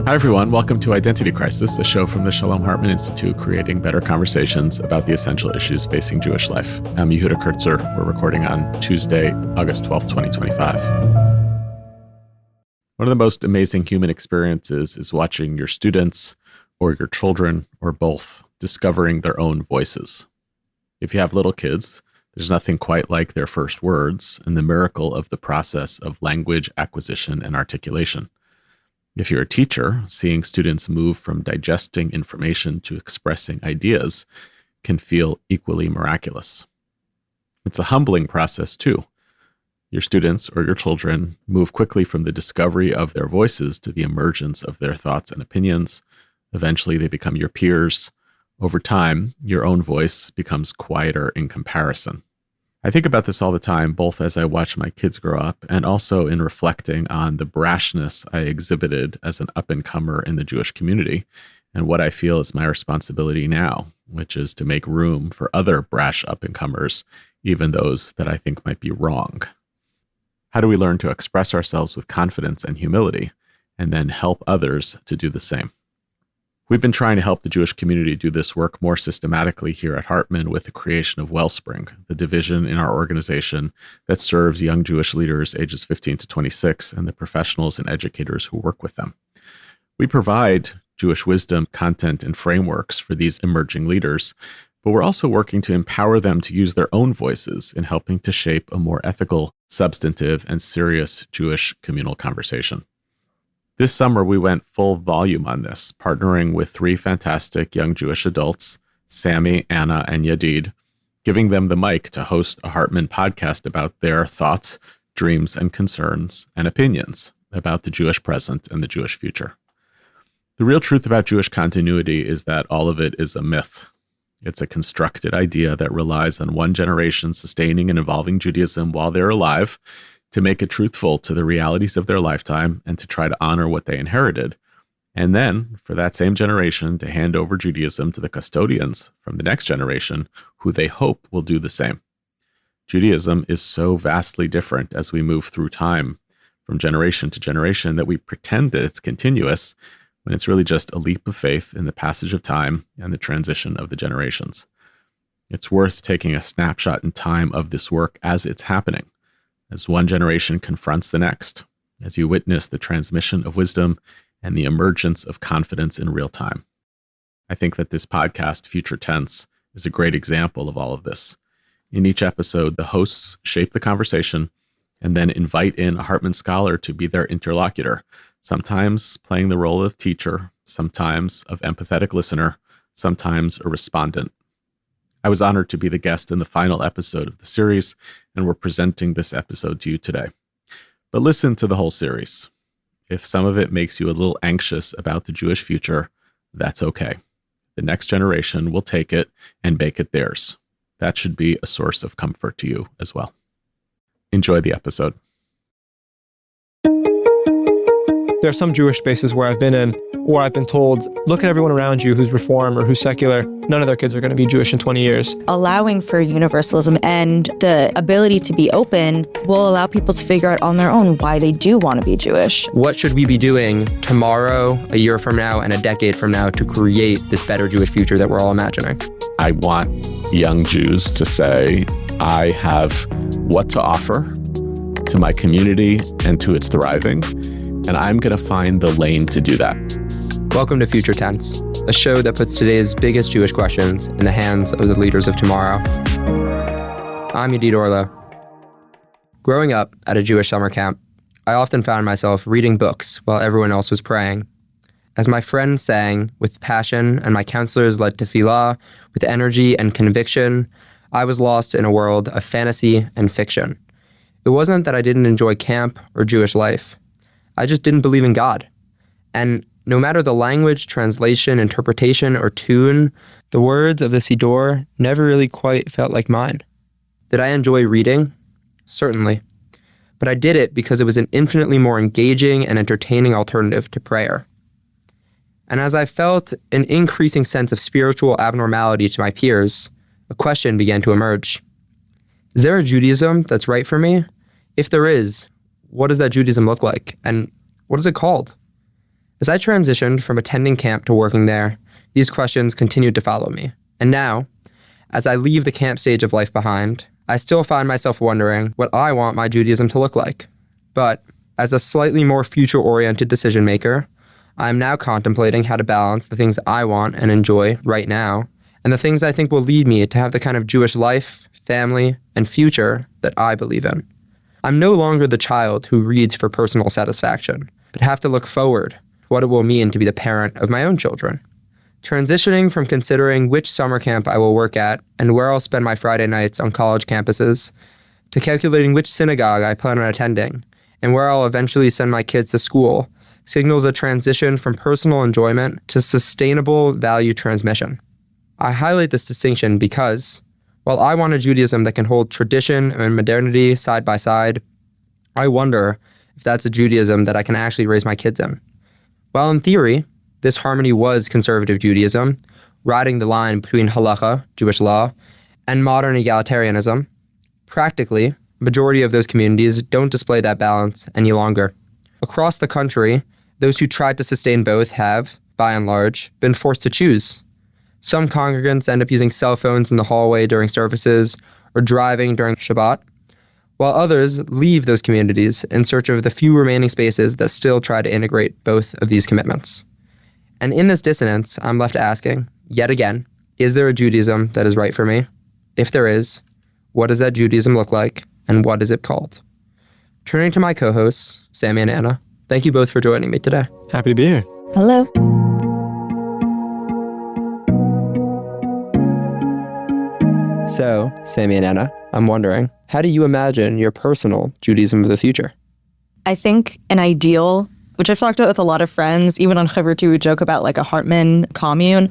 Hi, everyone. Welcome to Identity Crisis, a show from the Shalom Hartman Institute, creating better conversations about the essential issues facing Jewish life. I'm Yehuda Kurtzer. We're recording on Tuesday, August 12th, 2025. One of the most amazing human experiences is watching your students or your children or both discovering their own voices. If you have little kids, there's nothing quite like their first words and the miracle of the process of language acquisition and articulation. If you're a teacher, seeing students move from digesting information to expressing ideas can feel equally miraculous. It's a humbling process too. Your students or your children move quickly from the discovery of their voices to the emergence of their thoughts and opinions. Eventually, they become your peers. Over time, your own voice becomes quieter in comparison. I think about this all the time, both as I watch my kids grow up and also in reflecting on the brashness I exhibited as an up-and-comer in the Jewish community and what I feel is my responsibility now, which is to make room for other brash up-and-comers, even those that I think might be wrong. How do we learn to express ourselves with confidence and humility and then help others to do the same? We've been trying to help the Jewish community do this work more systematically here at Hartman with the creation of Wellspring, the division in our organization that serves young Jewish leaders ages 15 to 26 and the professionals and educators who work with them. We provide Jewish wisdom, content, and frameworks for these emerging leaders, but we're also working to empower them to use their own voices in helping to shape a more ethical, substantive, and serious Jewish communal conversation. This summer, we went full volume on this, partnering with three fantastic young Jewish adults, Sami, Anna, and Yadid, giving them the mic to host a Hartman podcast about their thoughts, dreams, and concerns, and opinions about the Jewish present and the Jewish future. The real truth about Jewish continuity is that all of it is a myth. It's a constructed idea that relies on one generation sustaining and evolving Judaism while they're alive, to make it truthful to the realities of their lifetime and to try to honor what they inherited. And then, for that same generation to hand over Judaism to the custodians from the next generation, who they hope will do the same. Judaism is so vastly different as we move through time, from generation to generation, that we pretend that it's continuous, when it's really just a leap of faith in the passage of time and the transition of the generations. It's worth taking a snapshot in time of this work as it's happening, as one generation confronts the next, as you witness the transmission of wisdom and the emergence of confidence in real time. I think that this podcast, Future Tense, is a great example of all of this. In each episode, the hosts shape the conversation and then invite in a Hartman scholar to be their interlocutor, sometimes playing the role of teacher, sometimes of empathetic listener, sometimes a respondent. I was honored to be the guest in the final episode of the series, and we're presenting this episode to you today. But listen to the whole series. If some of it makes you a little anxious about the Jewish future, that's okay. The next generation will take it and make it theirs. That should be a source of comfort to you as well. Enjoy the episode. There are some Jewish spaces where I've been in where I've been told, look at everyone around you who's Reform or who's secular. None of their kids are going to be Jewish in 20 years. Allowing for universalism and the ability to be open will allow people to figure out on their own why they do want to be Jewish. What should we be doing tomorrow, a year from now, and a decade from now to create this better Jewish future that we're all imagining? I want young Jews to say, I have what to offer to my community and to its thriving, and I'm going to find the lane to do that. Welcome to Future Tense, a show that puts today's biggest Jewish questions in the hands of the leaders of tomorrow. I'm Yadid Orlow. Growing up at a Jewish summer camp, I often found myself reading books while everyone else was praying. As my friends sang with passion and my counselors led tefillah with energy and conviction, I was lost in a world of fantasy and fiction. It wasn't that I didn't enjoy camp or Jewish life. I just didn't believe in God. And no matter the language, translation, interpretation, or tune, the words of the Siddur never really quite felt like mine. Did I enjoy reading? Certainly. But I did it because it was an infinitely more engaging and entertaining alternative to prayer. And as I felt an increasing sense of spiritual abnormality to my peers, a question began to emerge. Is there a Judaism that's right for me? If there is, what does that Judaism look like? And what is it called? As I transitioned from attending camp to working there, these questions continued to follow me. And now, as I leave the camp stage of life behind, I still find myself wondering what I want my Judaism to look like. But as a slightly more future-oriented decision maker, I am now contemplating how to balance the things I want and enjoy right now and the things I think will lead me to have the kind of Jewish life, family, and future that I believe in. I'm no longer the child who reads for personal satisfaction, but have to look forward to what it will mean to be the parent of my own children. Transitioning from considering which summer camp I will work at and where I'll spend my Friday nights on college campuses, to calculating which synagogue I plan on attending and where I'll eventually send my kids to school, signals a transition from personal enjoyment to sustainable value transmission. I highlight this distinction because, while I want a Judaism that can hold tradition and modernity side by side, I wonder if that's a Judaism that I can actually raise my kids in. While in theory, this harmony was conservative Judaism, riding the line between halacha, Jewish law, and modern egalitarianism, practically, a majority of those communities don't display that balance any longer. Across the country, those who tried to sustain both have, by and large, been forced to choose. Some congregants end up using cell phones in the hallway during services or driving during Shabbat, while others leave those communities in search of the few remaining spaces that still try to integrate both of these commitments. And in this dissonance, I'm left asking, yet again, is there a Judaism that is right for me? If there is, what does that Judaism look like, and what is it called? Turning to my co-hosts, Sami and Anna, thank you both for joining me today. Happy to be here. Hello. So, Sami and Anna, I'm wondering, how do you imagine your personal Judaism of the future? I think an ideal, which I've talked about with a lot of friends, even on Chaverti, we joke about like a Hartman commune,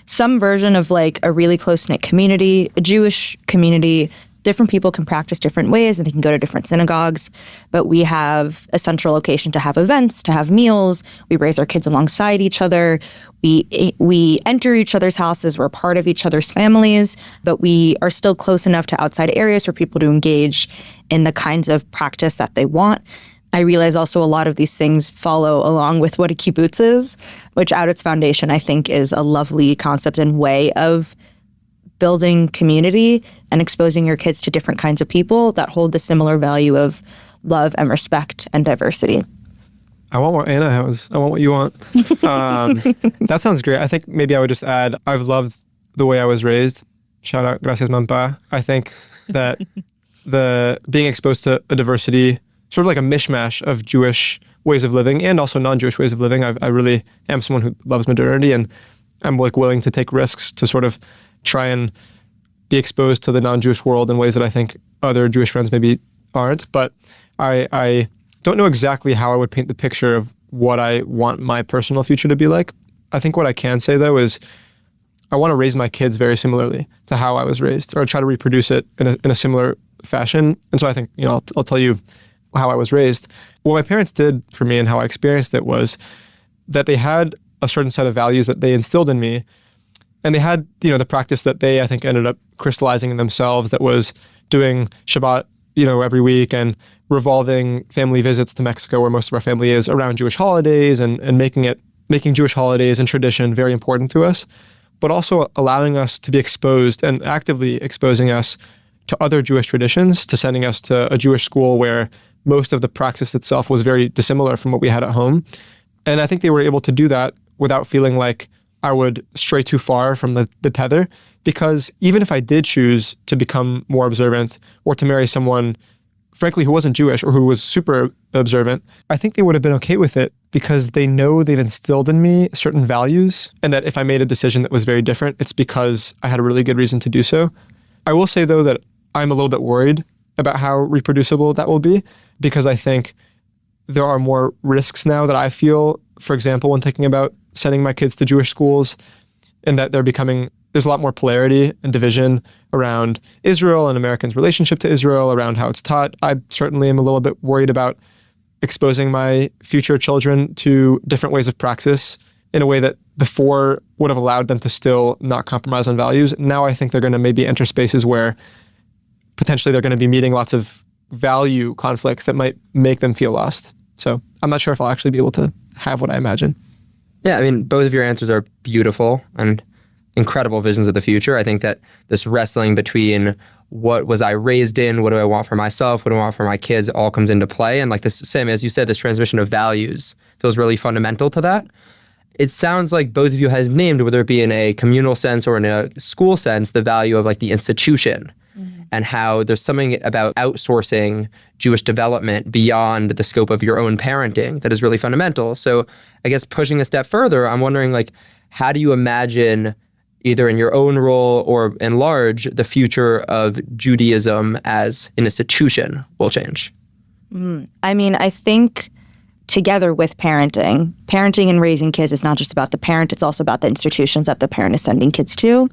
some version of like a really close-knit community, a Jewish community. Different people can practice different ways and they can go to different synagogues, but we have a central location to have events, to have meals. We raise our kids alongside each other. We enter each other's houses. We're part of each other's families, but we are still close enough to outside areas for people to engage in the kinds of practice that they want. I realize also a lot of these things follow along with what a kibbutz is, which at its foundation, I think, is a lovely concept and way of building community and exposing your kids to different kinds of people that hold the similar value of love and respect and diversity. I want what Anna has. I want what you want. That sounds great. I think maybe I would just add, I've loved the way I was raised. Shout out, gracias mampa. I think that the being exposed to a diversity, sort of like a mishmash of Jewish ways of living and also non-Jewish ways of living. I really am someone who loves modernity, and I'm like willing to take risks to sort of try and be exposed to the non-Jewish world in ways that I think other Jewish friends maybe aren't. But I don't know exactly how I would paint the picture of what I want my personal future to be like. I think what I can say, though, is I want to raise my kids very similarly to how I was raised, or try to reproduce it in a similar fashion. And so I think, I'll tell you how I was raised. What my parents did for me and how I experienced it was that they had a certain set of values that they instilled in me. And they had, the practice that they, I think, ended up crystallizing in themselves, that was doing Shabbat, every week, and revolving family visits to Mexico, where most of our family is, around Jewish holidays, and making Jewish holidays and tradition very important to us, but also allowing us to be exposed and actively exposing us to other Jewish traditions, to sending us to a Jewish school where most of the practice itself was very dissimilar from what we had at home. And I think they were able to do that without feeling like I would stray too far from the tether, because even if I did choose to become more observant or to marry someone, frankly, who wasn't Jewish or who was super observant, I think they would have been okay with it, because they know they've instilled in me certain values, and that if I made a decision that was very different, it's because I had a really good reason to do so. I will say, though, that I'm a little bit worried about how reproducible that will be, because I think there are more risks now that I feel, for example, when thinking about sending my kids to Jewish schools, and that there's a lot more polarity and division around Israel and Americans' relationship to Israel, around how it's taught. I certainly am a little bit worried about exposing my future children to different ways of praxis in a way that before would have allowed them to still not compromise on values. Now I think they're going to maybe enter spaces where potentially they're going to be meeting lots of value conflicts that might make them feel lost. So I'm not sure if I'll actually be able to have what I imagine. Yeah, I mean, both of your answers are beautiful and incredible visions of the future. I think that this wrestling between what was I raised in, what do I want for myself, what do I want for my kids, all comes into play. And like this, same as you said, this transmission of values feels really fundamental to that. It sounds like both of you have named, whether it be in a communal sense or in a school sense, the value of like the institution and how there's something about outsourcing Jewish development beyond the scope of your own parenting that is really fundamental. So I guess pushing a step further, I'm wondering like, how do you imagine either in your own role or in large, the future of Judaism as an institution will change? I mean, I think together with parenting and raising kids is not just about the parent, it's also about the institutions that the parent is sending kids to.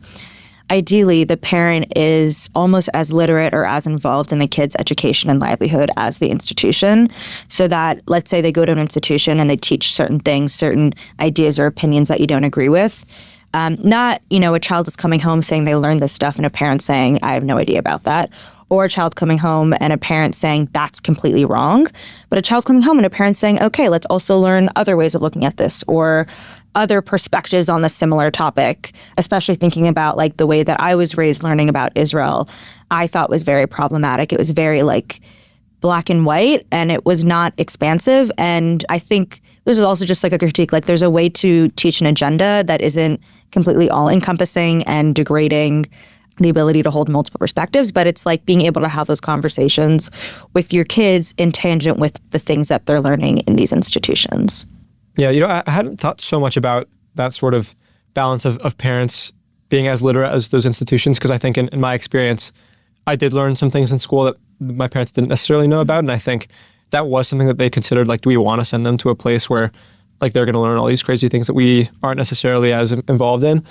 Ideally, the parent is almost as literate or as involved in the kid's education and livelihood as the institution, so that, let's say they go to an institution and they teach certain things, certain ideas or opinions that you don't agree with. Not, a child is coming home saying they learned this stuff and a parent saying, I have no idea about that. Or a child coming home and a parent saying, that's completely wrong. But a child coming home and a parent saying, okay, let's also learn other ways of looking at this or other perspectives on the similar topic, especially thinking about like the way that I was raised learning about Israel, I thought was very problematic. It was very like black and white and it was not expansive. And I think this is also just like a critique, like there's a way to teach an agenda that isn't completely all encompassing and degrading the ability to hold multiple perspectives, but it's like being able to have those conversations with your kids in tangent with the things that they're learning in these institutions. Yeah, I hadn't thought so much about that sort of balance of parents being as literate as those institutions, because I think in my experience, I did learn some things in school that my parents didn't necessarily know about, and I think that was something that they considered, like, do we want to send them to a place where like they're going to learn all these crazy things that we aren't necessarily as involved in?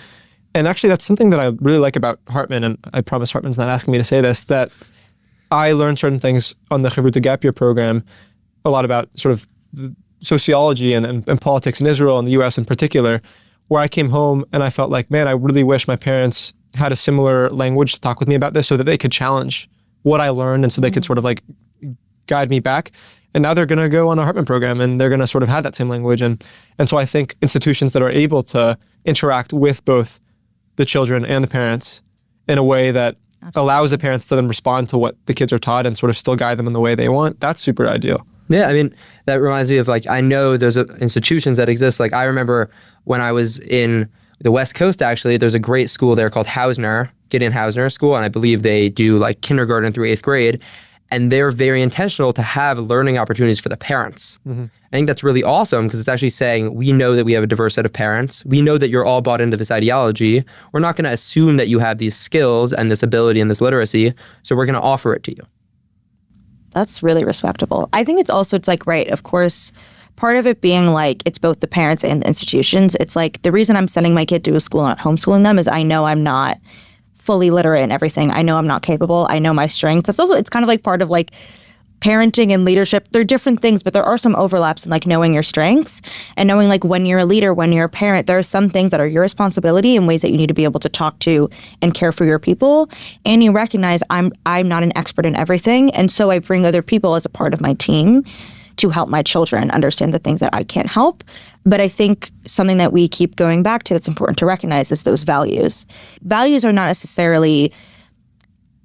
And actually, that's something that I really like about Hartman, and I promise Hartman's not asking me to say this, that I learned certain things on the Chavruta Gap Year program, a lot about sort of the sociology and politics in Israel and the US in particular, where I came home and I felt like, man, I really wish my parents had a similar language to talk with me about this so that they could challenge what I learned and so they could sort of like guide me back. And now they're going to go on a Hartman program and they're going to sort of have that same language. And so I think institutions that are able to interact with both the children and the parents in a way that allows the parents to then respond to what the kids are taught and sort of still guide them in the way they want, that's super ideal. Yeah, I mean, that reminds me of like, I know there's institutions that exist. Like I remember when I was in the West Coast, actually, there's a great school there called Gideon Hausner School. And I believe they do like kindergarten through 8th grade. And they're very intentional to have learning opportunities for the parents. Mm-hmm. I think that's really awesome because it's actually saying, we know that we have a diverse set of parents. We know that you're all bought into this ideology. We're not going to assume that you have these skills and this ability and this literacy. So we're going to offer it to you. That's really respectable. I think it's like, right, of course, part of it being like, it's both the parents and the institutions. It's like, the reason I'm sending my kid to a school and not homeschooling them is I know I'm not fully literate in everything. I know I'm not capable. I know my strengths. That's also, it's kind of like part of like parenting and leadership. They're different things, but there are some overlaps in like knowing your strengths and knowing like when you're a leader, when you're a parent, there are some things that are your responsibility and ways that you need to be able to talk to and care for your people. And you recognize I'm not an expert in everything. And so I bring other people as a part of my team to help my children understand the things that I can't help. But I think something that we keep going back to that's important to recognize is those values. Values are not necessarily,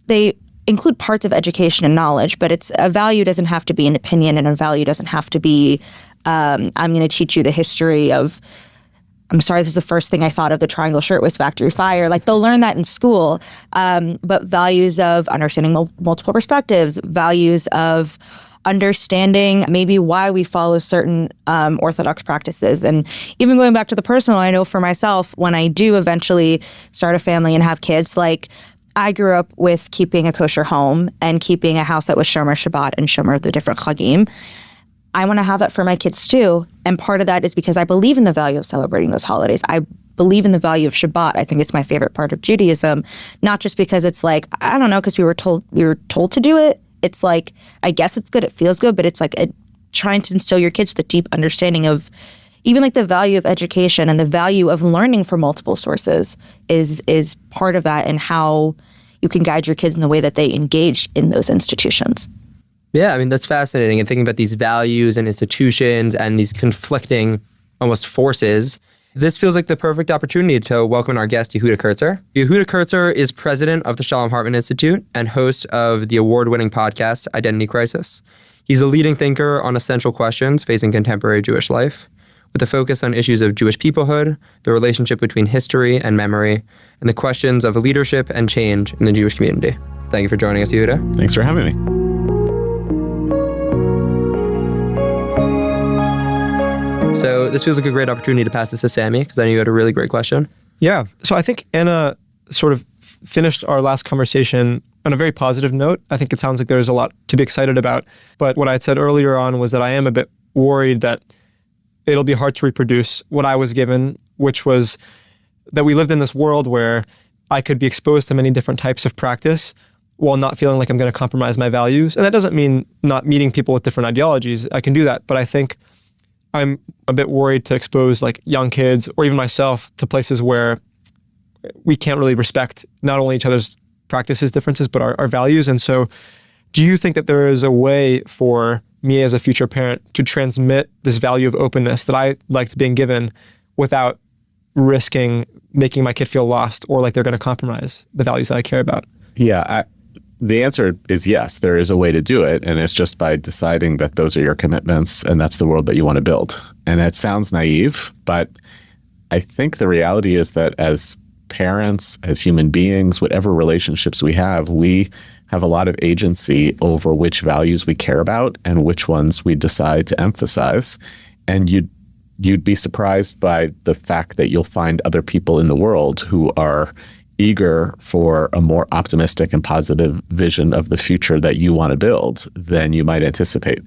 they include parts of education and knowledge, but a value doesn't have to be an opinion, and a value doesn't have to be, I'm going to teach you the history of, I'm sorry, this is the first thing I thought of, the Triangle Shirtwaist Factory fire. Like they'll learn that in school, but values of understanding multiple perspectives, values of understanding maybe why we follow certain Orthodox practices. And even going back to the personal, I know for myself, when I do eventually start a family and have kids, like I grew up with keeping a kosher home and keeping a house that was Shomer Shabbat and Shomer the different Chagim. I want to have that for my kids too. And part of that is because I believe in the value of celebrating those holidays. I believe in the value of Shabbat. I think it's my favorite part of Judaism, not just because it's like, I don't know, because we were told to do it. It's like, I guess it's good, it feels good, but it's like trying to instill your kids the deep understanding of even like the value of education and the value of learning from multiple sources is part of that, and how you can guide your kids in the way that they engage in those institutions. Yeah, I mean, that's fascinating. And thinking about these values and institutions and these conflicting almost forces, this feels like the perfect opportunity to welcome our guest, Yehuda Kurtzer. Yehuda Kurtzer is president of the Shalom Hartman Institute and host of the award-winning podcast, Identity Crisis. He's a leading thinker on essential questions facing contemporary Jewish life, with a focus on issues of Jewish peoplehood, the relationship between history and memory, and the questions of leadership and change in the Jewish community. Thank you for joining us, Yehuda. Thanks for having me. So this feels like a great opportunity to pass this to Sami, because I know you had a really great question. Yeah. So I think Anna sort of finished our last conversation on a very positive note. I think it sounds like there's a lot to be excited about. But what I had said earlier on was that I am a bit worried that it'll be hard to reproduce what I was given, which was that we lived in this world where I could be exposed to many different types of practice while not feeling like I'm going to compromise my values. And that doesn't mean not meeting people with different ideologies. I can do that. But I think I'm a bit worried to expose like young kids or even myself to places where we can't really respect not only each other's practices differences, but our values. And so do you think that there is a way for me as a future parent to transmit this value of openness that I liked being given without risking making my kid feel lost or like they're going to compromise the values that I care about? Yeah, the answer is yes, there is a way to do it. And it's just by deciding that those are your commitments and that's the world that you want to build. And it sounds naive, but I think the reality is that as parents, as human beings, whatever relationships we have a lot of agency over which values we care about and which ones we decide to emphasize. And you'd be surprised by the fact that you'll find other people in the world who are eager for a more optimistic and positive vision of the future that you want to build than you might anticipate.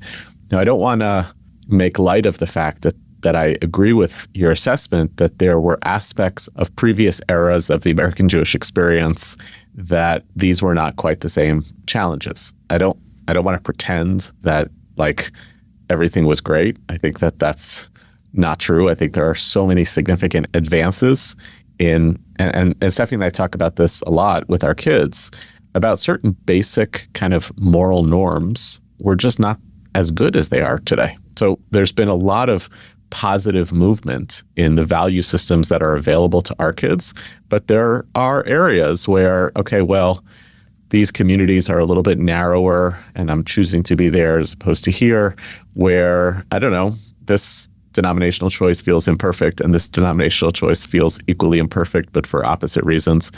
Now, I don't want to make light of the fact that I agree with your assessment that there were aspects of previous eras of the American Jewish experience that these were not quite the same challenges. I don't want to pretend that like everything was great. I think that that's not true. I think there are so many significant advances in, and Stephanie and I talk about this a lot with our kids, about certain basic kind of moral norms were just not as good as they are today. So there's been a lot of positive movement in the value systems that are available to our kids, but there are areas where, okay, well, these communities are a little bit narrower and I'm choosing to be there as opposed to here, where, I don't know, this denominational choice feels imperfect and this denominational choice feels equally imperfect, but for opposite reasons.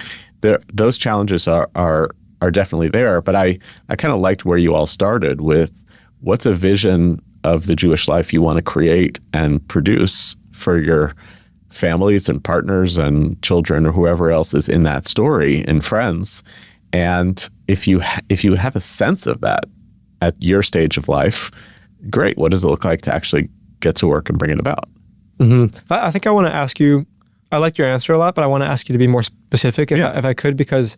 Those challenges are definitely there, but I kind of liked where you all started with what's a vision of the Jewish life you want to create and produce for your families and partners and children or whoever else is in that story and friends. And if you have a sense of that at your stage of life, great. What does it look like to actually get to work and bring it about? Mm-hmm. I think I want to ask you, I liked your answer a lot, but I want to ask you to be more specific if I could, because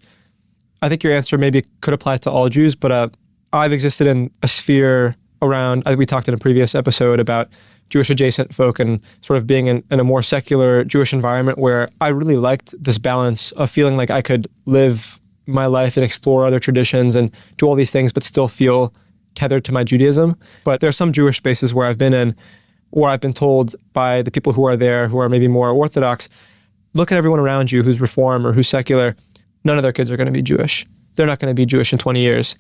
I think your answer maybe could apply to all Jews, but I've existed in a sphere around, we talked in a previous episode about Jewish adjacent folk and sort of being in a more secular Jewish environment where I really liked this balance of feeling like I could live my life and explore other traditions and do all these things, but still feel tethered to my Judaism. But there are some Jewish spaces where I've been in where I've been told by the people who are there, who are maybe more Orthodox, look at everyone around you who's Reform or who's secular. None of their kids are going to be Jewish. They're not going to be Jewish in 20 years.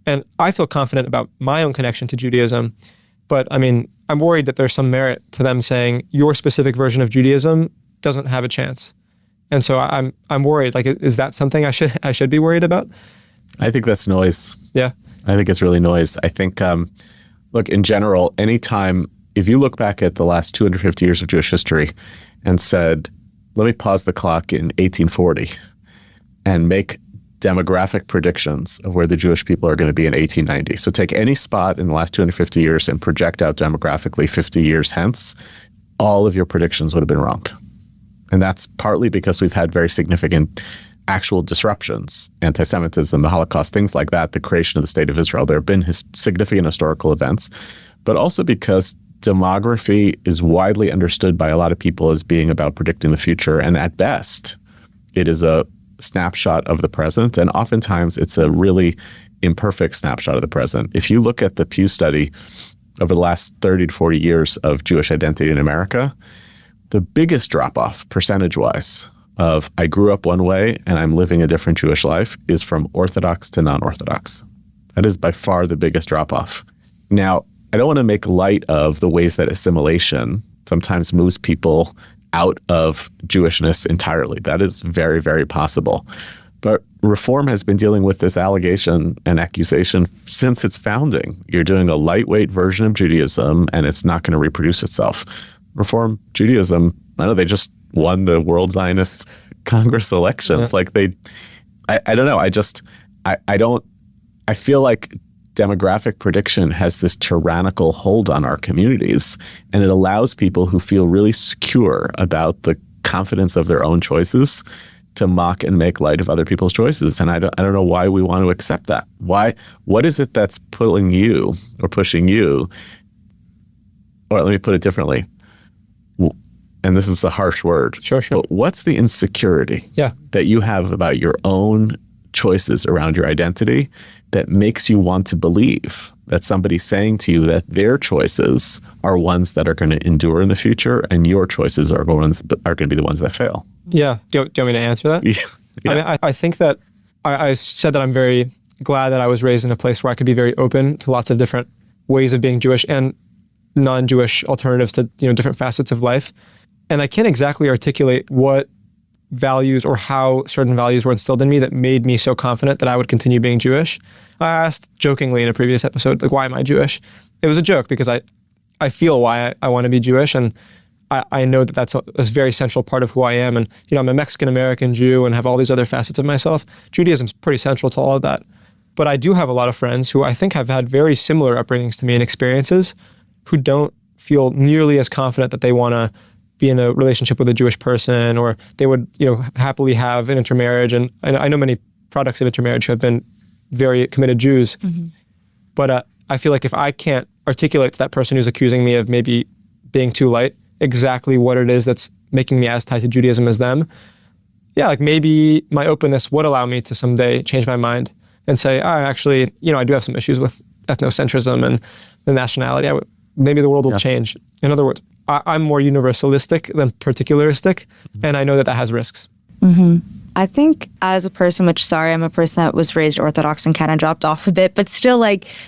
And I feel confident about my own connection to Judaism. But I mean, I'm worried that there's some merit to them saying your specific version of Judaism doesn't have a chance. And so I'm worried. Like, is that something I should be worried about? I think that's noise. Yeah. I think it's really noise. I think, look, in general, anytime, if you look back at the last 250 years of Jewish history and said, let me pause the clock in 1840 and make demographic predictions of where the Jewish people are going to be in 1890. So take any spot in the last 250 years and project out demographically 50 years hence, all of your predictions would have been wrong. And that's partly because we've had very significant actual disruptions, anti-Semitism, the Holocaust, things like that, the creation of the State of Israel. There have been significant historical events, but also because demography is widely understood by a lot of people as being about predicting the future. And at best, it is a snapshot of the present. And oftentimes it's a really imperfect snapshot of the present. If you look at the Pew study over the last 30 to 40 years of Jewish identity in America, the biggest drop-off percentage-wise of I grew up one way and I'm living a different Jewish life is from Orthodox to non-Orthodox. That is by far the biggest drop-off. Now, I don't want to make light of the ways that assimilation sometimes moves people out of Jewishness entirely. That is very, very possible. But Reform has been dealing with this allegation and accusation since its founding. You're doing a lightweight version of Judaism and it's not going to reproduce itself. Reform Judaism, I know they just won the World Zionist Congress elections. Yeah. I don't know. I feel like demographic prediction has this tyrannical hold on our communities, and it allows people who feel really secure about the confidence of their own choices to mock and make light of other people's choices. And I don't know why we want to accept that. What is it that's pulling you or pushing you? Or let me put it differently. And this is a harsh word. Sure. But what's the insecurity that you have about your own choices around your identity that makes you want to believe that somebody's saying to you that their choices are ones that are going to endure in the future and your choices are going to be the ones that fail? Yeah. Do you want me to answer that? Yeah. I mean, I think that I said that I'm very glad that I was raised in a place where I could be very open to lots of different ways of being Jewish and non-Jewish alternatives to different facets of life. And I can't exactly articulate what values or how certain values were instilled in me that made me so confident that I would continue being Jewish. I asked jokingly in a previous episode, like, why am I Jewish? It was a joke because I feel why I want to be Jewish, and I know that that's a very central part of who I am. And I'm a Mexican-American Jew and have all these other facets of myself. Judaism's pretty central to all of that. But I do have a lot of friends who I think have had very similar upbringings to me and experiences who don't feel nearly as confident that they want to be in a relationship with a Jewish person, or they would, happily have an intermarriage. And I know many products of intermarriage who have been very committed Jews. Mm-hmm. But I feel like if I can't articulate to that person who's accusing me of maybe being too light exactly what it is that's making me as tied to Judaism as them, like maybe my openness would allow me to someday change my mind and say, actually, I do have some issues with ethnocentrism and the nationality. Maybe the world will change. In other words, I'm more universalistic than particularistic, and I know that has risks. Mm-hmm. I think as a person, I'm a person that was raised Orthodox and kind of dropped off a bit, but still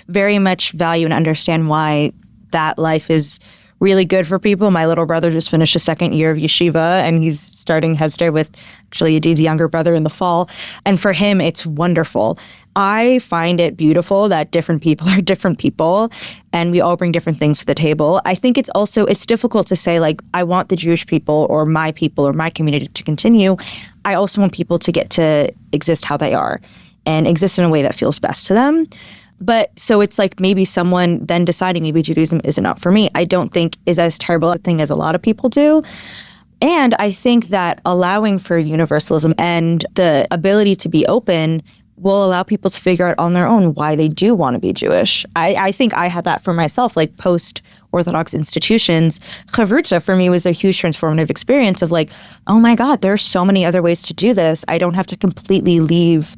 very much value and understand why that life is really good for people. My little brother just finished his second year of yeshiva, and he's starting Hesder with actually Yadid's younger brother in the fall. And for him, it's wonderful. I find it beautiful that different people are different people, and we all bring different things to the table. I think it's difficult to say, I want the Jewish people or my community to continue. I also want people to get to exist how they are and exist in a way that feels best to them. But so it's maybe someone then deciding maybe Judaism isn't not for me, I don't think is as terrible a thing as a lot of people do. And I think that allowing for universalism and the ability to be open will allow people to figure out on their own why they do want to be Jewish. I think I had that for myself, post-Orthodox institutions. Chavruta for me was a huge transformative experience of oh my God, there are so many other ways to do this. I don't have to completely leave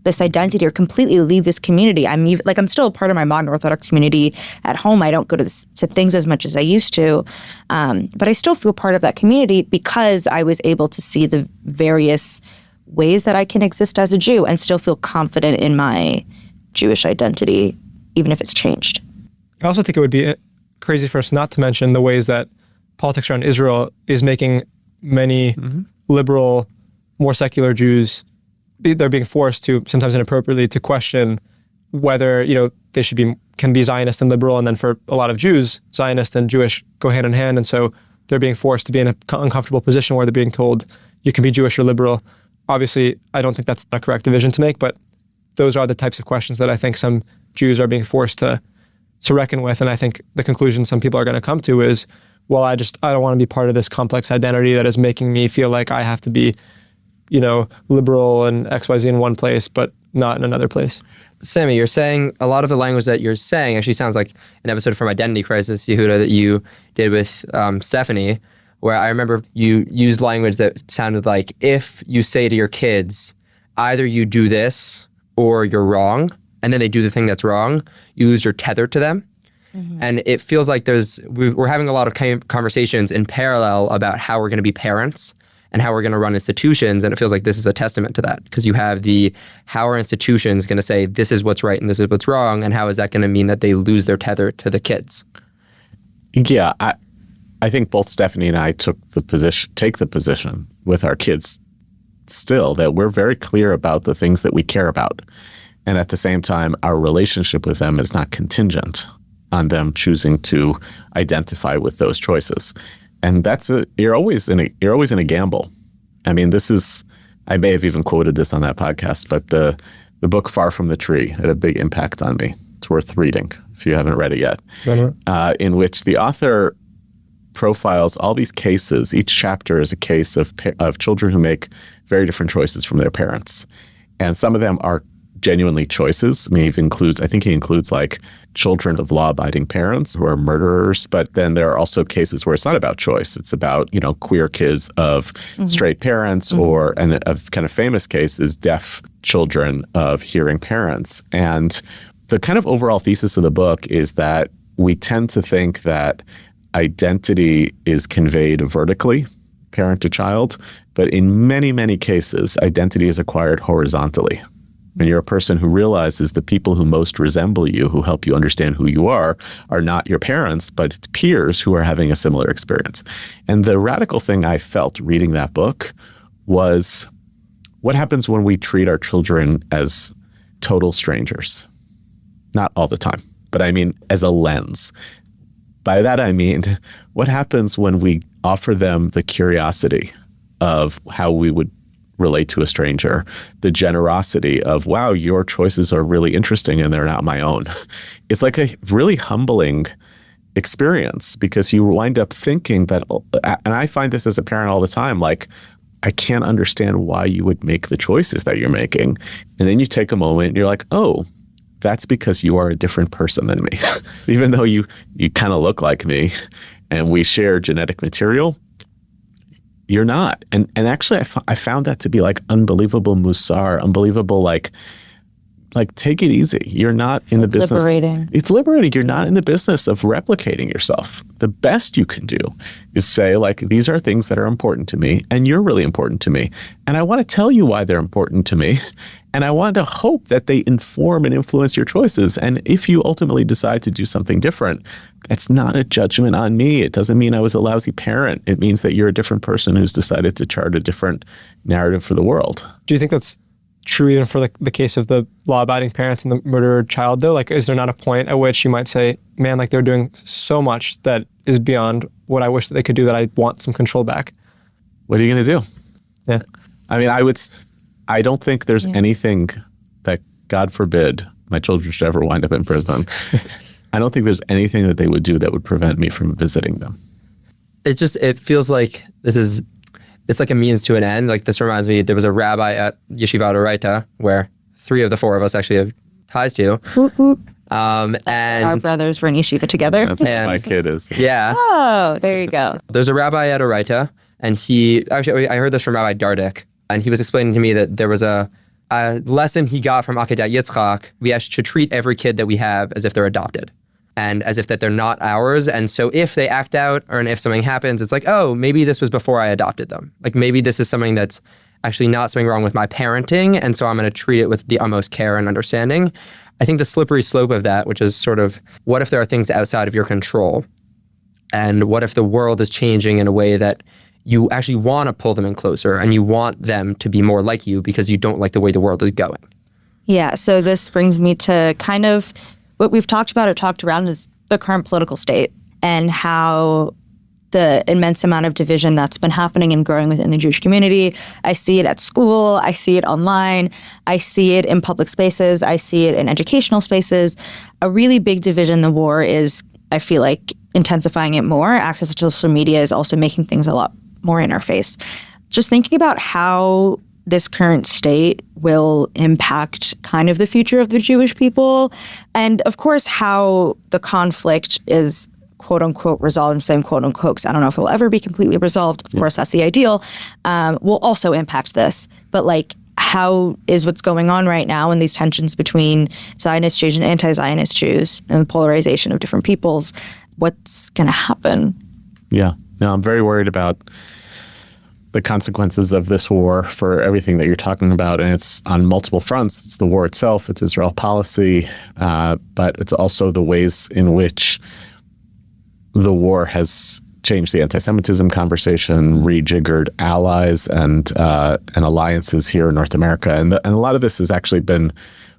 this identity or completely leave this community. I'm still a part of my modern Orthodox community at home. I don't go to things as much as I used to, but I still feel part of that community because I was able to see the various ways that I can exist as a Jew and still feel confident in my Jewish identity, even if it's changed. I also think it would be crazy for us not to mention the ways that politics around Israel is making many liberal, more secular Jews, they're being forced to, sometimes inappropriately, to question whether, they can be Zionist and liberal, and then for a lot of Jews, Zionist and Jewish go hand in hand, and so they're being forced to be in an uncomfortable position where they're being told you can be Jewish or liberal. Obviously, I don't think that's a correct division to make, but those are the types of questions that I think some Jews are being forced to reckon with, and I think the conclusion some people are going to come to is, well, I don't want to be part of this complex identity that is making me feel like I have to be liberal and XYZ in one place, but not in another place. Sami, you're saying a lot of the language that you're saying actually sounds like an episode from Identity Crisis, Yehuda, that you did with Stephanie, where I remember you used language that sounded like, if you say to your kids, either you do this or you're wrong, and then they do the thing that's wrong, you lose your tether to them. And it feels like we're having a lot of conversations in parallel about how we're going to be parents and how we're going to run institutions. And it feels like this is a testament to that, because you have how are institutions going to say this is what's right and this is what's wrong, and how is that going to mean that they lose their tether to the kids? Yeah, I think both Stephanie and I take the position with our kids still that we're very clear about the things that we care about. And at the same time, our relationship with them is not contingent on them choosing to identify with those choices. And you're always in a gamble. I mean, I may have even quoted this on that podcast, but the book Far From the Tree had a big impact on me. It's worth reading if you haven't read it yet. In which the author profiles all these cases. Each chapter is a case of children who make very different choices from their parents. And some of them are genuinely choices. I mean, I think he includes like children of law-abiding parents who are murderers. But then there are also cases where it's not about choice. It's about, queer kids of straight parents, and a kind of famous case is deaf children of hearing parents. And the kind of overall thesis of the book is that we tend to think that identity is conveyed vertically, parent to child, but in many, many cases, identity is acquired horizontally. When you're a person who realizes the people who most resemble you, who help you understand who you are not your parents, but it's peers who are having a similar experience. And the radical thing I felt reading that book was what happens when we treat our children as total strangers? Not all the time, but I mean as a lens. By that I mean, what happens when we offer them the curiosity of how we would relate to a stranger, the generosity of, wow, your choices are really interesting and they're not my own. It's like a really humbling experience, because you wind up thinking that, and I find this as a parent all the time, like, I can't understand why you would make the choices that you're making. And then you take a moment and you're like, oh, that's because you are a different person than me. Even though you kind of look like me and we share genetic material, you're not. And actually, I found that to be like unbelievable musar, unbelievable, like take it easy. You're not in the business. Liberating. It's liberating. You're not in the business of replicating yourself. The best you can do is say, like, these are things that are important to me, and you're really important to me. And I want to tell you why they're important to me. And I want to hope that they inform and influence your choices. And if you ultimately decide to do something different, that's not a judgment on me. It doesn't mean I was a lousy parent. It means that you're a different person who's decided to chart a different narrative for the world. Do you think that's true even for the case of the law-abiding parents and the murdered child, though? Like, is there not a point at which you might say, man, like, they're doing so much that is beyond what I wish that they could do, that I want some control back? What are you going to do? Yeah. I mean, I don't think there's anything that, God forbid, my children should ever wind up in prison. I don't think there's anything that they would do that would prevent me from visiting them. It feels like it's like a means to an end. Like, this reminds me, there was a rabbi at Yeshiva Oraita where 3 of the 4 of us actually have ties to. And our brothers were in yeshiva together. That's what my kid is. Yeah. Oh, there you go. There's a rabbi at Oraita, and I heard this from Rabbi Dardik, and he was explaining to me that there was a lesson he got from Akedat Yitzchak. We should treat every kid that we have as if they're adopted, and as if that they're not ours. And so if they act out, or if something happens, it's like, oh, maybe this was before I adopted them. Like, maybe this is something that's actually not something wrong with my parenting, and so I'm going to treat it with the utmost care and understanding. I think the slippery slope of that, which is sort of, what if there are things outside of your control? And what if the world is changing in a way that you actually want to pull them in closer, and you want them to be more like you because you don't like the way the world is going? Yeah, so this brings me to kind of what we've talked about or talked around is the current political state, and how the immense amount of division that's been happening and growing within the Jewish community. I see it at school. I see it online. I see it in public spaces. I see it in educational spaces. A really big division, the war, is, I feel like, intensifying it more. Access to social media is also making things a lot more in our face. Just thinking about how this current state will impact kind of the future of the Jewish people, and of course how the conflict is quote unquote resolved. I'm saying quote unquote because I don't know if it will ever be completely resolved. Of course, that's the ideal. Will also impact this. But like, how is what's going on right now and these tensions between Zionist Jews and anti-Zionist Jews and the polarization of different peoples, what's going to happen? Yeah. No, I'm very worried about the consequences of this war for everything that you're talking about. And it's on multiple fronts. It's the war itself, it's Israel policy, but it's also the ways in which the war has changed the anti-Semitism conversation, rejiggered allies and alliances here in North America. And a lot of this has actually been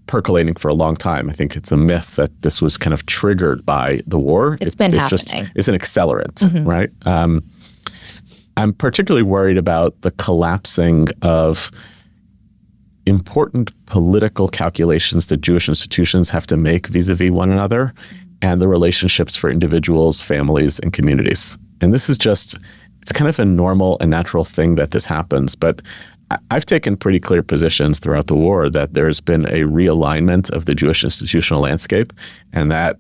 percolating for a long time. I think it's a myth that this was kind of triggered by the war. It's been happening. It's an accelerant, right? I'm particularly worried about the collapsing of important political calculations that Jewish institutions have to make vis-a-vis one another and the relationships for individuals, families, and communities. And this is it's kind of a normal and natural thing that this happens. But I've taken pretty clear positions throughout the war that there's been a realignment of the Jewish institutional landscape, and that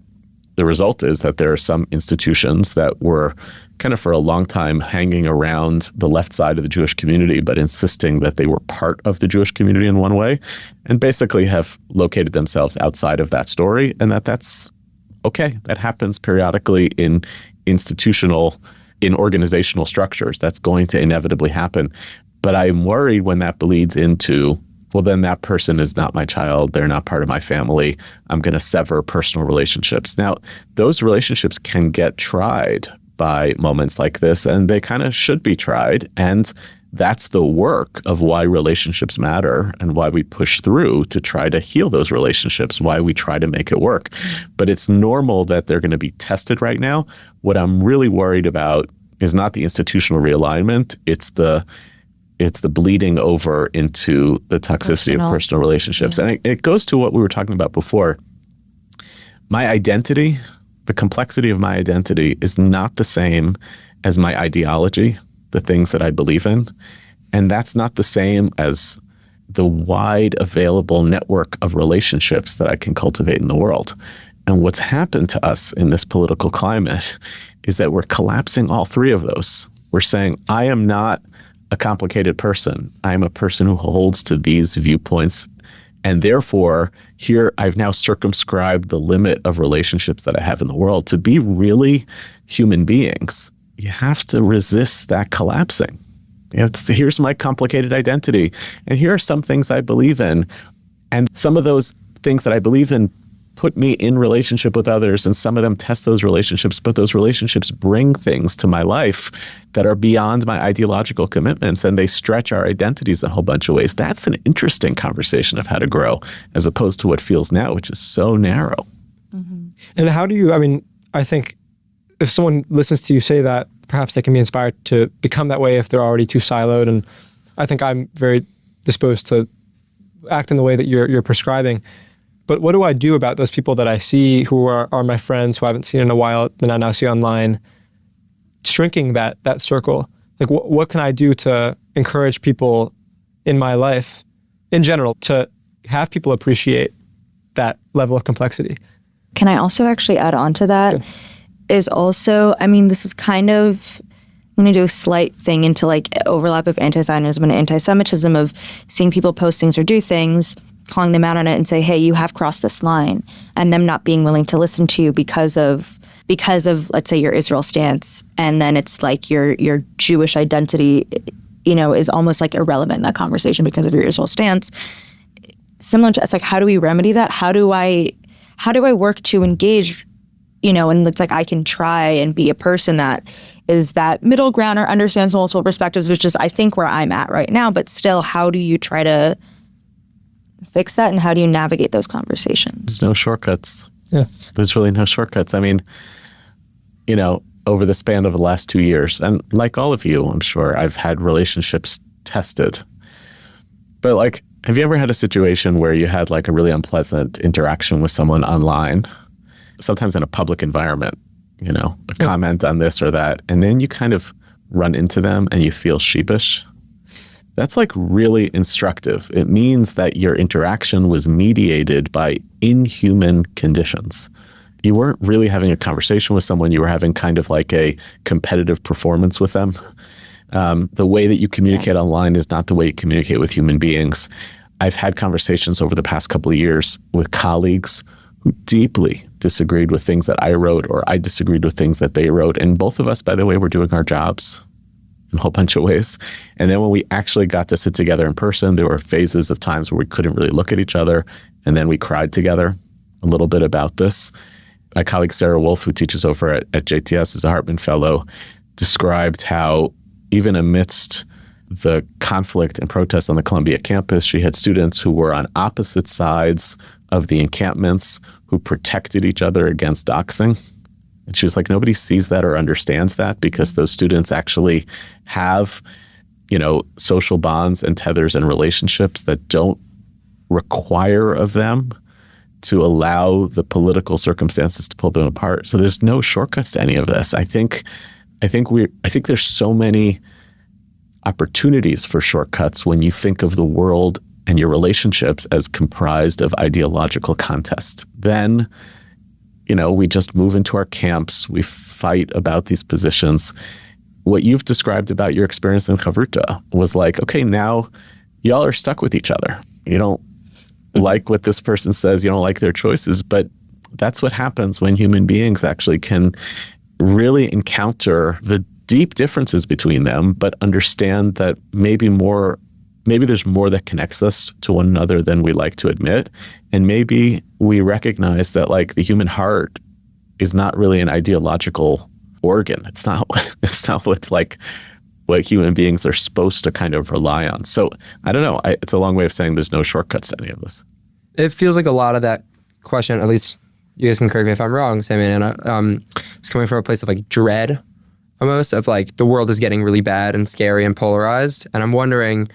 the result is that there are some institutions that were kind of for a long time hanging around the left side of the Jewish community, but insisting that they were part of the Jewish community in one way, and basically have located themselves outside of that story, and that's okay. That happens periodically in organizational structures. That's going to inevitably happen. But I'm worried when that bleeds into, well, then that person is not my child. They're not part of my family. I'm going to sever personal relationships. Now, those relationships can get tried by moments like this, and they kind of should be tried. And that's the work of why relationships matter and why we push through to try to heal those relationships, why we try to make it work. But it's normal that they're going to be tested right now. What I'm really worried about is not the institutional realignment. It's the bleeding over into the toxicity of personal relationships. Yeah. And it goes to what we were talking about before. My identity, the complexity of my identity is not the same as my ideology, the things that I believe in. And that's not the same as the wide available network of relationships that I can cultivate in the world. And what's happened to us in this political climate is that we're collapsing all three of those. We're saying, I am not a complicated person. I'm a person who holds to these viewpoints. And therefore, here I've now circumscribed the limit of relationships that I have in the world. To be really human beings, you have to resist that collapsing. Here's my complicated identity. And here are some things I believe in. And some of those things that I believe in put me in relationship with others, and some of them test those relationships, but those relationships bring things to my life that are beyond my ideological commitments, and they stretch our identities a whole bunch of ways. That's an interesting conversation of how to grow, as opposed to what feels now, which is so narrow. Mm-hmm. And how do you, I think if someone listens to you say that, perhaps they can be inspired to become that way if they're already too siloed. And I think I'm very disposed to act in the way that you're prescribing. But what do I do about those people that I see who are my friends who I haven't seen in a while, that I now see online, shrinking that circle? Like, what can I do to encourage people in my life, in general, to have people appreciate that level of complexity? Can I also actually add on to that? Yeah. Is also, this is kind of, I'm going to do a slight thing into like overlap of anti-Zionism and anti-Semitism, of seeing people post things or do things, calling them out on it and say, hey, you have crossed this line, and them not being willing to listen to you because of, let's say, your Israel stance. And then it's like your Jewish identity, is almost like irrelevant in that conversation because of your Israel stance. Similar to, it's like, how do we remedy that? How do I work to engage, and it's like, I can try and be a person that is that middle ground or understands multiple perspectives, which is, I think, where I'm at right now. But still, how do you try to fix that, and how do you navigate those conversations? There's no shortcuts. Yeah. There's really no shortcuts. Over the span of the last 2 years, and like all of you, I'm sure, I've had relationships tested. But like, have you ever had a situation where you had like a really unpleasant interaction with someone online, sometimes in a public environment, a comment on this or that, and then you kind of run into them and you feel sheepish? That's like really instructive. It means that your interaction was mediated by inhuman conditions. You weren't really having a conversation with someone. You were having kind of like a competitive performance with them. The way that you communicate online is not the way you communicate with human beings. I've had conversations over the past couple of years with colleagues who deeply disagreed with things that I wrote, or I disagreed with things that they wrote. And both of us, by the way, were doing our jobs in a whole bunch of ways. And then when we actually got to sit together in person, there were phases of times where we couldn't really look at each other. And then we cried together a little bit about this. My colleague Sarah Wolf, who teaches over at JTS as a Hartman Fellow, described how even amidst the conflict and protest on the Columbia campus, she had students who were on opposite sides of the encampments who protected each other against doxing. And she was like, nobody sees that or understands that because those students actually have, social bonds and tethers and relationships that don't require of them to allow the political circumstances to pull them apart. So there's no shortcuts to any of this. I think there's so many opportunities for shortcuts when you think of the world and your relationships as comprised of ideological contest. Then, we just move into our camps, we fight about these positions. What you've described about your experience in Chavruta was like, okay, now y'all are stuck with each other. You don't like what this person says, you don't like their choices, but that's what happens when human beings actually can really encounter the deep differences between them, but understand that maybe there's more that connects us to one another than we like to admit. And maybe we recognize that like the human heart is not really an ideological organ. It's not what's like what human beings are supposed to kind of rely on. So I don't know. It's a long way of saying there's no shortcuts to any of this. It feels like a lot of that question, at least you guys can correct me if I'm wrong, Sami and Anna, it's coming from a place of like dread almost, of like the world is getting really bad and scary and polarized. And I'm wondering,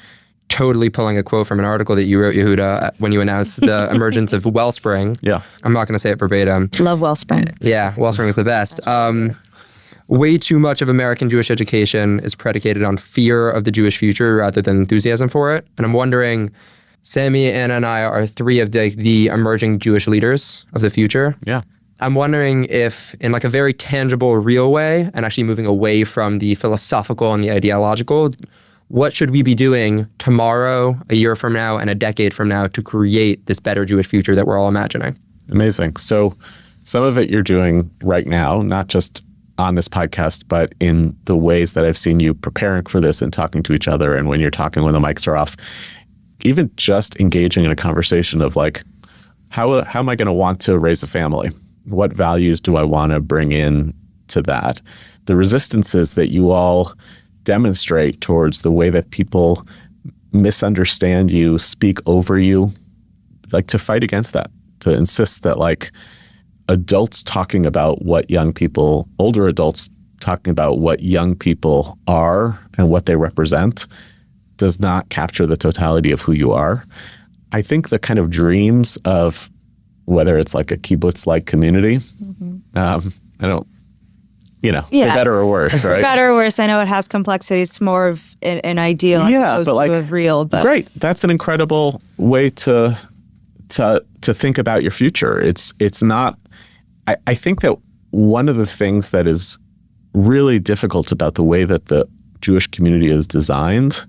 totally pulling a quote from an article that you wrote, Yehuda, when you announced the emergence of Wellspring. Yeah. I'm not going to say it verbatim. Love Wellspring. Yeah, Wellspring is the best. Way too much of American Jewish education is predicated on fear of the Jewish future rather than enthusiasm for it. And I'm wondering, Sami, Anna, and I are three of the emerging Jewish leaders of the future. Yeah. I'm wondering if, in like a very tangible, real way, and actually moving away from the philosophical and the ideological, what should we be doing tomorrow, a year from now, and a decade from now to create this better Jewish future that we're all imagining? Amazing. So some of it you're doing right now, not just on this podcast, but in the ways that I've seen you preparing for this and talking to each other, and when you're talking when the mics are off, even just engaging in a conversation of like, how am I going to want to raise a family? What values do I want to bring in to that? The resistances that you all demonstrate towards the way that people misunderstand you, speak over you, like to fight against that, to insist that like adults talking about what young people, older adults talking about what young people are and what they represent does not capture the totality of who you are. I think the kind of dreams of whether it's like a kibbutz-like community, I don't, for better or worse, right? For better or worse, I know it has complexities. It's more of an ideal as opposed to a real. But great, that's an incredible way to think about your future. It's not. I think that one of the things that is really difficult about the way that the Jewish community is designed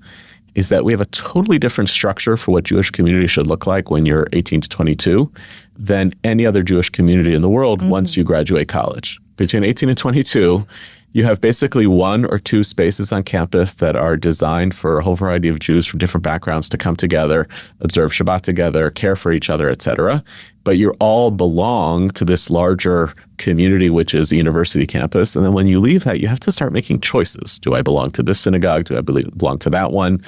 is that we have a totally different structure for what Jewish community should look like when you're 18 to 22 than any other Jewish community in the world once you graduate college. Between 18 and 22, you have basically one or two spaces on campus that are designed for a whole variety of Jews from different backgrounds to come together, observe Shabbat together, care for each other, etc. But you all belong to this larger community, which is a university campus. And then when you leave that, you have to start making choices. Do I belong to this synagogue? Do I belong to that one?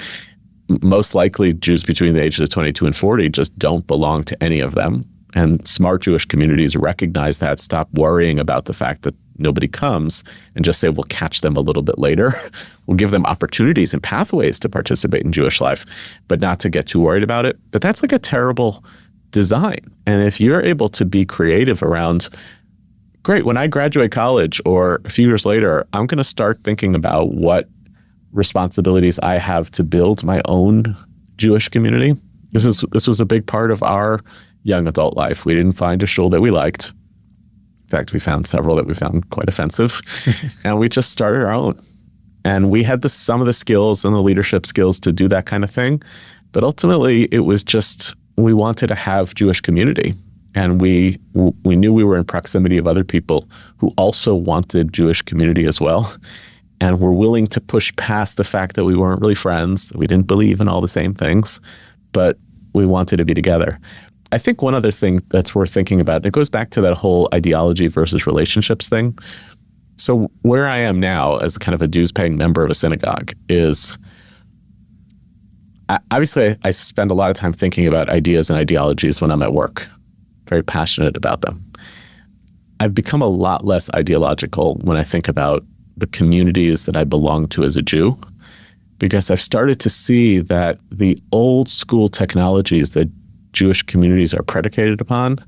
Most likely, Jews between the ages of 22 and 40 just don't belong to any of them. And smart Jewish communities recognize that, stop worrying about the fact that nobody comes, and just say, we'll catch them a little bit later. We'll give them opportunities and pathways to participate in Jewish life, but not to get too worried about it. But that's like a terrible design. And if you're able to be creative around, great, when I graduate college or a few years later, I'm going to start thinking about what responsibilities I have to build my own Jewish community. This was a big part of our young adult life. We didn't find a shul that we liked. In fact, we found several that we found quite offensive. And we just started our own. And we had some of the skills and the leadership skills to do that kind of thing. But ultimately, it was just, we wanted to have Jewish community. And we knew we were in proximity of other people who also wanted Jewish community as well. And were willing to push past the fact that we weren't really friends, that we didn't believe in all the same things, but we wanted to be together. I think one other thing that's worth thinking about, and it goes back to that whole ideology versus relationships thing. So where I am now as kind of a dues-paying member of a synagogue is, obviously I spend a lot of time thinking about ideas and ideologies when I'm at work. Very passionate about them. I've become a lot less ideological when I think about the communities that I belong to as a Jew, because I've started to see that the old school technologies that Jewish communities are predicated upon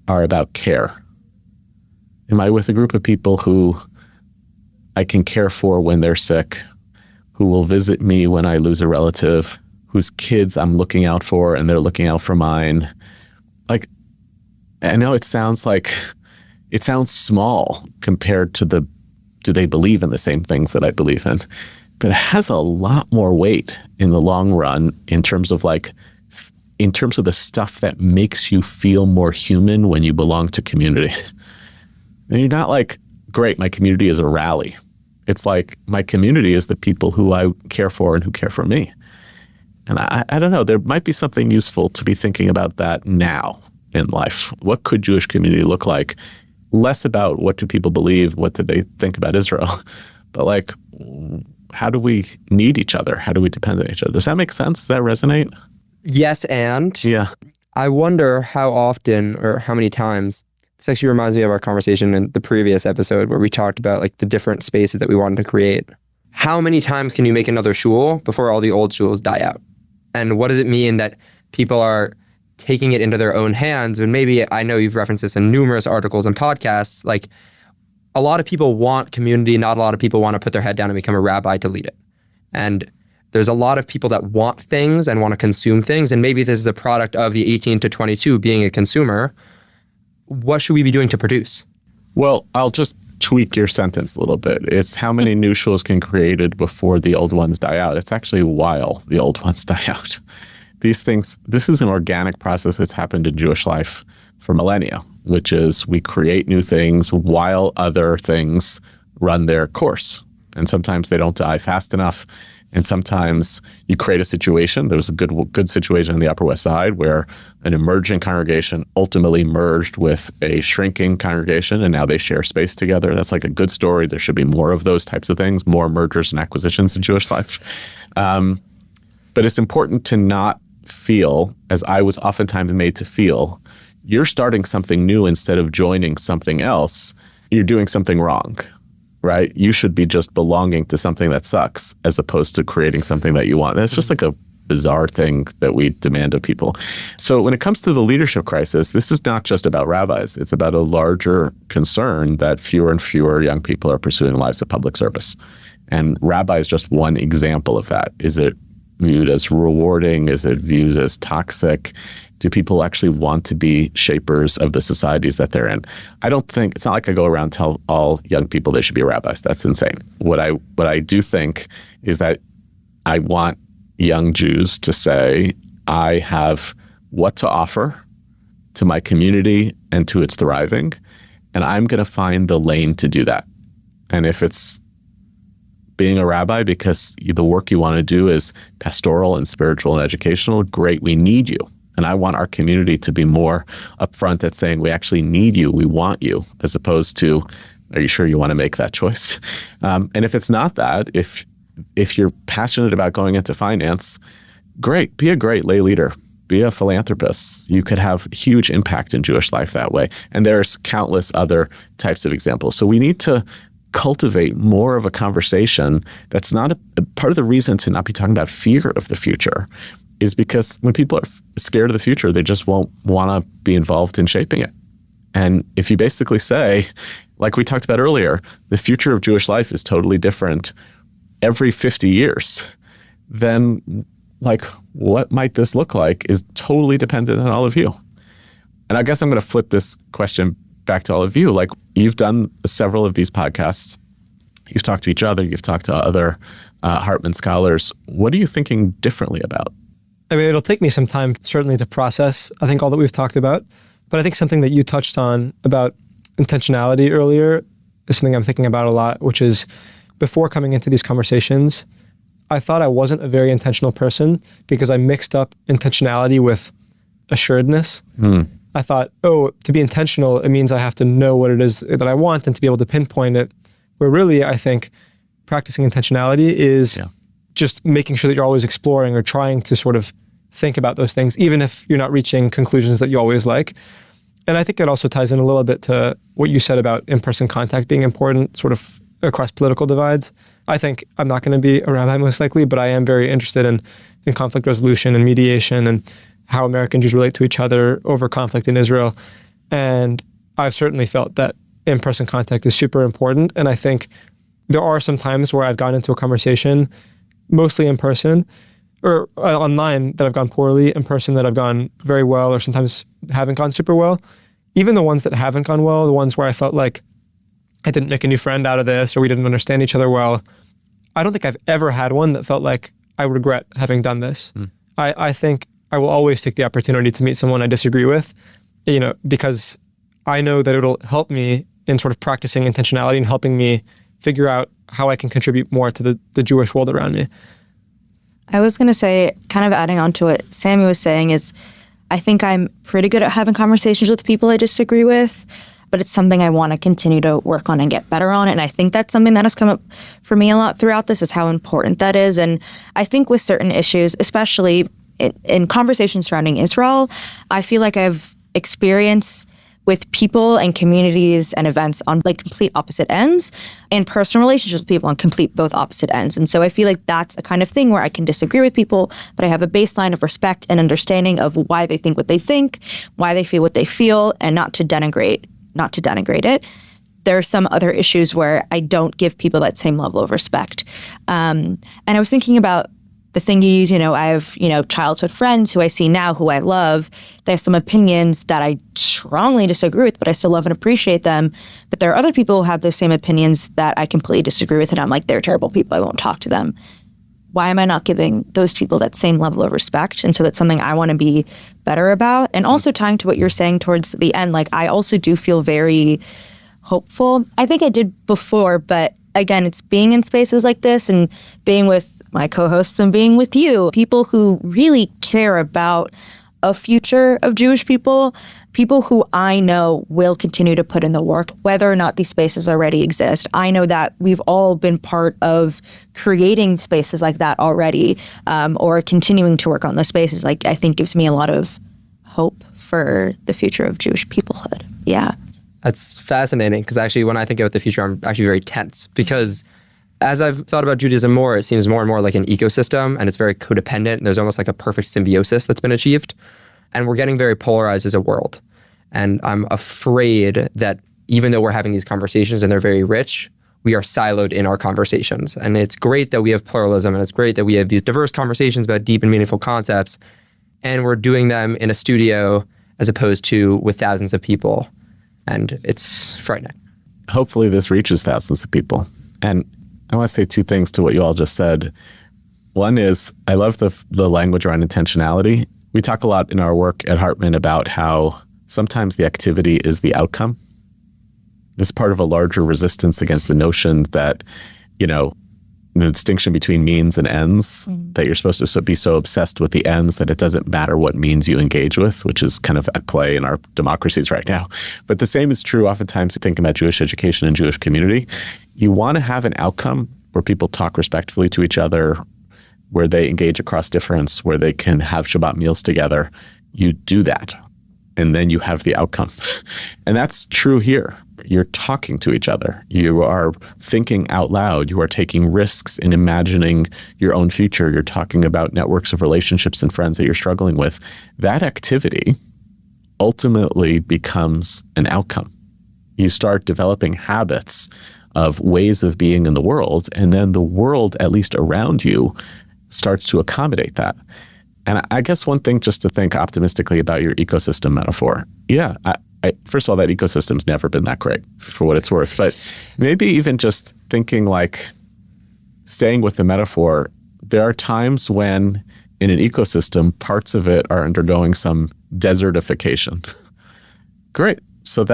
are about care. Am I with a group of people who I can care for when they're sick, who will visit me when I lose a relative, whose kids I'm looking out for and they're looking out for mine? Like, I know it sounds small compared to do they believe in the same things that I believe in? But it has a lot more weight in the long run in terms of the stuff that makes you feel more human when you belong to community. And you're not like, great, my community is a rally. It's like, my community is the people who I care for and who care for me. And I don't know, there might be something useful to be thinking about that now in life. What could Jewish community look like? Less about what do people believe, what do they think about Israel, but like, how do we need each other? How do we depend on each other? Does that make sense? Does that resonate? Yes, and Yeah. I wonder how often or how many times, this actually reminds me of our conversation in the previous episode where we talked about like the different spaces that we wanted to create. How many times can you make another shul before all the old shuls die out? And what does it mean that people are taking it into their own hands? And maybe, I know you've referenced this in numerous articles and podcasts, like a lot of people want community, not a lot of people want to put their head down and become a rabbi to lead it. And there's a lot of people that want things and want to consume things, and maybe this is a product of the 18 to 22 being a consumer. What should we be doing to produce? Well, I'll just tweak your sentence a little bit. It's how many new shuls can be created before the old ones die out. It's actually while the old ones die out. These things, this is an organic process that's happened in Jewish life for millennia, which is we create new things while other things run their course. And sometimes they don't die fast enough. And sometimes you create a situation. There was a good situation on the Upper West Side where an emerging congregation ultimately merged with a shrinking congregation, and now they share space together. That's like a good story. There should be more of those types of things, more mergers and acquisitions in Jewish life. But it's important to not feel, as I was oftentimes made to feel, you're starting something new instead of joining something else. You're doing something wrong. Right? You should be just belonging to something that sucks as opposed to creating something that you want. That's just like a bizarre thing that we demand of people. So when it comes to the leadership crisis, this is not just about rabbis. It's about a larger concern that fewer and fewer young people are pursuing lives of public service. And rabbi is just one example of that. Is it viewed as rewarding? Is it viewed as toxic? Do people actually want to be shapers of the societies that they're in? I don't think, it's not like I go around and tell all young people they should be rabbis. That's insane. What I do think is that I want young Jews to say, I have what to offer to my community and to its thriving, and I'm going to find the lane to do that. And if it's being a rabbi because the work you want to do is pastoral and spiritual and educational, great, we need you. And I want our community to be more upfront at saying, we actually need you, we want you, as opposed to, are you sure you want to make that choice? And if it's not that, if you're passionate about going into finance, great, be a great lay leader, be a philanthropist. You could have huge impact in Jewish life that way. And there's countless other types of examples. So we need to cultivate more of a conversation that's not a part of the reason to not be talking about fear of the future is because when people are scared of the future, they just won't want to be involved in shaping it. And if you basically say, like we talked about earlier, the future of Jewish life is totally different every 50 years, then like what might this look like is totally dependent on all of you. And I guess I'm going to flip this question back to all of you. Like you've done several of these podcasts. You've talked to each other. You've talked to other Hartman scholars. What are you thinking differently about? I mean, it'll take me some time, certainly, to process, I think, all that we've talked about. But I think something that you touched on about intentionality earlier is something I'm thinking about a lot, which is before coming into these conversations, I thought I wasn't a very intentional person because I mixed up intentionality with assuredness. I thought, to be intentional, it means I have to know what it is that I want and to be able to pinpoint it. Where really, I think practicing intentionality is just making sure that you're always exploring or trying to sort of think about those things, even if you're not reaching conclusions that you always like. And I think that also ties in a little bit to what you said about in-person contact being important sort of across political divides. I think I'm not going to be a rabbi most likely, but I am very interested in conflict resolution and mediation and how American Jews relate to each other over conflict in Israel. And I've certainly felt that in-person contact is super important. And I think there are some times where I've gone into a conversation, mostly in person, or online that have gone poorly, in person that have gone very well, or sometimes haven't gone super well. Even the ones that haven't gone well, the ones where I felt like I didn't make a new friend out of this, or we didn't understand each other well, I don't think I've ever had one that felt like I regret having done this. I think I will always take the opportunity to meet someone I disagree with, because I know that it'll help me in sort of practicing intentionality and helping me figure out how I can contribute more to the Jewish world around me. I was going to say, kind of adding on to what Sami was saying, is I think I'm pretty good at having conversations with people I disagree with, but it's something I want to continue to work on and get better on. And I think that's something that has come up for me a lot throughout this, is how important that is. And I think with certain issues, especially in conversations surrounding Israel, I feel like I've experienced with people and communities and events on like complete opposite ends, and personal relationships with people on complete both opposite ends. And so I feel like that's a kind of thing where I can disagree with people, but I have a baseline of respect and understanding of why they think what they think, why they feel what they feel, and not to denigrate it. There are some other issues where I don't give people that same level of respect. And I was thinking about the thingies, I have, childhood friends who I see now who I love. They have some opinions that I strongly disagree with, but I still love and appreciate them. But there are other people who have those same opinions that I completely disagree with, and I'm like, they're terrible people, I won't talk to them. Why am I not giving those people that same level of respect? And so that's something I want to be better about. And also tying to what you're saying towards the end, like I also do feel very hopeful. I think I did before, but again, it's being in spaces like this and being with my co-hosts and being with you, people who really care about a future of Jewish people who I know will continue to put in the work, whether or not these spaces already exist. I know that we've all been part of creating spaces like that already, or continuing to work on those spaces. Like, I think gives me a lot of hope for the future of Jewish peoplehood. Yeah. That's fascinating, because actually when I think about the future, I'm actually very tense, because as I've thought about Judaism more, it seems more and more like an ecosystem, and it's very codependent. There's almost like a perfect symbiosis that's been achieved. And we're getting very polarized as a world. And I'm afraid that even though we're having these conversations and they're very rich, we are siloed in our conversations. And it's great that we have pluralism, and it's great that we have these diverse conversations about deep and meaningful concepts, and we're doing them in a studio as opposed to with thousands of people. And it's frightening. Hopefully this reaches thousands of people. And I want to say two things to what you all just said. One is, I love the language around intentionality. We talk a lot in our work at Hartman about how sometimes the activity is the outcome. This is part of a larger resistance against the notion that, the distinction between means and ends, that you're supposed to be so obsessed with the ends that it doesn't matter what means you engage with, which is kind of at play in our democracies right now. But the same is true oftentimes thinking about Jewish education and Jewish community. You want to have an outcome where people talk respectfully to each other, where they engage across difference, where they can have Shabbat meals together. You do that, and then you have the outcome. And that's true here. You're talking to each other. You are thinking out loud. You are taking risks in imagining your own future. You're talking about networks of relationships and friends that you're struggling with. That activity ultimately becomes an outcome. You start developing habits of ways of being in the world, and then the world, at least around you, starts to accommodate that. And I guess one thing just to think optimistically about your ecosystem metaphor. Yeah, first of all, that ecosystem's never been that great for what it's worth. But maybe even just thinking like, staying with the metaphor, there are times when in an ecosystem, parts of it are undergoing some desertification. Great. So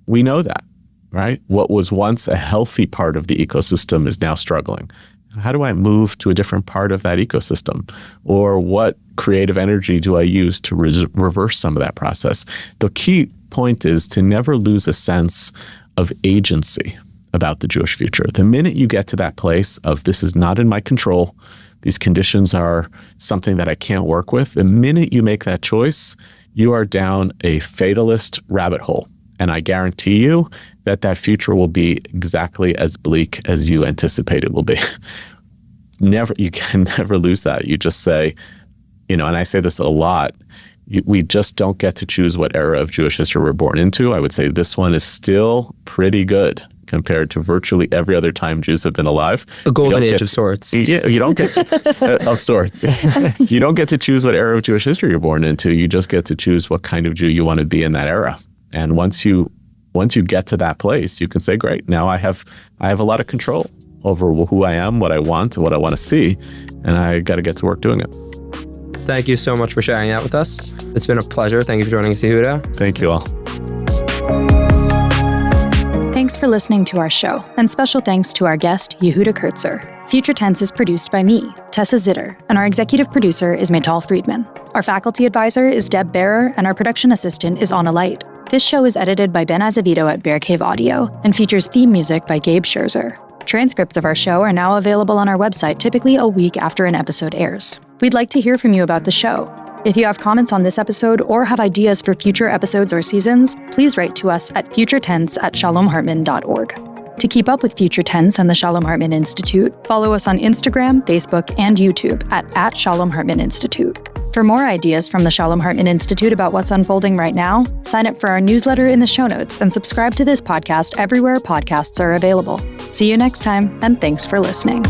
we know that, right? What was once a healthy part of the ecosystem is now struggling. How do I move to a different part of that ecosystem? Or what creative energy do I use to reverse some of that process? The key point is to never lose a sense of agency about the Jewish future. The minute you get to that place of this is not in my control, these conditions are something that I can't work with, the minute you make that choice, you are down a fatalist rabbit hole. And I guarantee you that future will be exactly as bleak as you anticipate it will be. You can never lose that. You just say, and I say this a lot, we just don't get to choose what era of Jewish history we're born into. I would say this one is still pretty good compared to virtually every other time Jews have been alive. A golden age of sorts. Yeah, you don't get of sorts. You don't get to choose what era of Jewish history you're born into. You just get to choose what kind of Jew you want to be in that era. And once you get to that place, you can say, great, now I have a lot of control over who I am, what I want, what I want to see, and I got to get to work doing it. Thank you so much for sharing that with us. It's been a pleasure. Thank you for joining us, Yehuda. Thank you all. Thanks for listening to our show, and special thanks to our guest, Yehuda Kurtzer. Future Tense is produced by me, Tessa Zitter, and our executive producer is Maytal Friedman. Our faculty advisor is Deb Bearer, and our production assistant is Anna Light. This show is edited by Ben Azevedo at Bear Cave Audio and features theme music by Gabe Scherzer. Transcripts of our show are now available on our website, typically a week after an episode airs. We'd like to hear from you about the show. If you have comments on this episode or have ideas for future episodes or seasons, please write to us at futuretense@shalomhartman.org. To keep up with Future Tense and the Shalom Hartman Institute, follow us on Instagram, Facebook, and YouTube at Shalom Hartman Institute. For more ideas from the Shalom Hartman Institute about what's unfolding right now, sign up for our newsletter in the show notes and subscribe to this podcast everywhere podcasts are available. See you next time, and thanks for listening.